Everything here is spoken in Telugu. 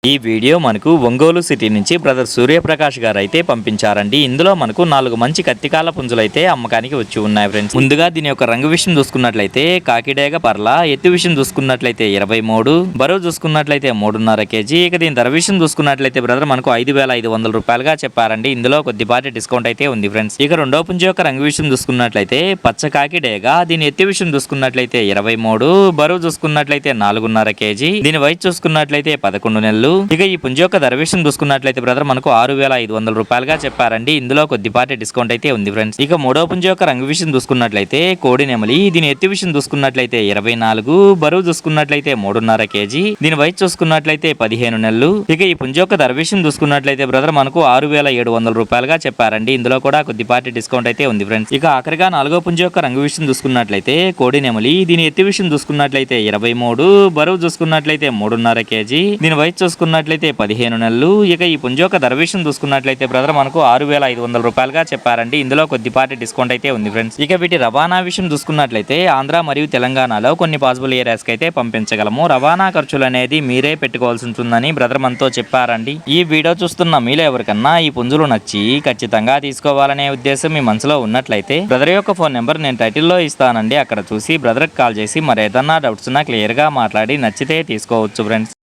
ఈ వీడియో మనకు ఒంగోలు సిటీ నుంచి బ్రదర్ సూర్యప్రకాష్ గారు అయితే పంపించారండి. ఇందులో మనకు 4 మంచి కత్తికాల పుంజులు అయితే అమ్మకానికి వచ్చి ఉన్నాయి ఫ్రెండ్స్. ముందుగా దీని యొక్క రంగు విషయం చూసుకున్నట్లయితే కాకిడేగ పర్ల, ఎత్తు విషయం చూసుకున్నట్లయితే 23, బరువు చూసుకున్నట్లయితే 3.5 కేజీ. ఇక దీని ధర విషయం చూసుకున్నట్లయితే బ్రదర్ మనకు 5,500 రూపాయలుగా చెప్పారండి. ఇందులో కొద్దిపాటి డిస్కౌంట్ అయితే ఉంది ఫ్రెండ్స్. ఇక రెండో పుంజు యొక్క రంగు విషయం చూసుకున్నట్లయితే పచ్చ కాకిడేగ, దీని ఎత్తు విషయం చూసుకున్నట్లయితే 23, బరువు చూసుకున్నట్లయితే 4.5 కేజీ. దీని వయసు చూసుకున్నట్లయితే 11 నెలలు. ఇక ఈ పుంజు యొక్క ధర విషయం చూసుకున్నట్లయితే బ్రదర్ మనకు 6,500 రూపాయలుగా చెప్పారండి. ఇందులో కొద్దిపాటి డిస్కౌంట్ అయితే ఉంది ఫ్రెండ్స్. ఇక మూడో పుంజు యొక్క రంగు విషయం చూసుకున్నట్లయితే కోడి నెమలి, దీని ఎత్తు విషయం చూసుకున్నట్లయితే 24, బరువు చూసుకున్నట్లయితే 3.5 కేజీ. దీని వయసు చూసుకున్నట్లయితే 15 నెలలు. ఇక ఈ పుంజు యొక్క ధర విషయం చూసుకున్నట్లయితే బ్రదర్ మనకు 6,700 రూపాయలుగా చెప్పారండి. ఇందులో కూడా కొద్దిపాటి డిస్కౌంట్ అయితే ఉంది ఫ్రెండ్స్. ఇక ఆఖరిగా నాలుగో పుంజు యొక్క రంగు విషయం చూసుకున్నట్లయితే కోడి నెమలి, దీని ఎత్తు విషయం చూసుకున్నట్లయితే 23, బరువు చూసుకున్నట్లయితే 3.5 కేజీ. దీని వయసు చూసుకున్నట్లయితే 15 నెలలు. ఇక ఈ పుంజు యొక్క ధర విషయం చూసుకున్నట్లయితే బ్రదర్ మనకు 6,500 రూపాయలుగా చెప్పారండి. ఇందులో కొద్దిపాటి డిస్కౌంట్ అయితే ఉంది ఫ్రెండ్స్. ఇక వీటి రవాణా విషయం చూసుకున్నట్లయితే ఆంధ్ర మరియు తెలంగాణలో కొన్ని పాసిబుల్ ఏరియాస్ కి అయితే పంపించగలము. రవాణా ఖర్చులు అనేది మీరే పెట్టుకోవాల్సి ఉంటుందని బ్రదర్ మనతో చెప్పారండి. ఈ వీడియో చూస్తున్న మీలో ఎవరికన్నా ఈ పుంజులు నచ్చి ఖచ్చితంగా తీసుకోవాలనే ఉద్దేశం మీ మనసులో ఉన్నట్లయితే బ్రదర్ యొక్క ఫోన్ నెంబర్ నేను టైటిల్లో ఇస్తానండి. అక్కడ చూసి బ్రదర్కి కాల్ చేసి మరేదన్నా డౌట్స్ ఉన్నా క్లియర్ గా మాట్లాడి నచ్చితే తీసుకోవచ్చు ఫ్రెండ్స్.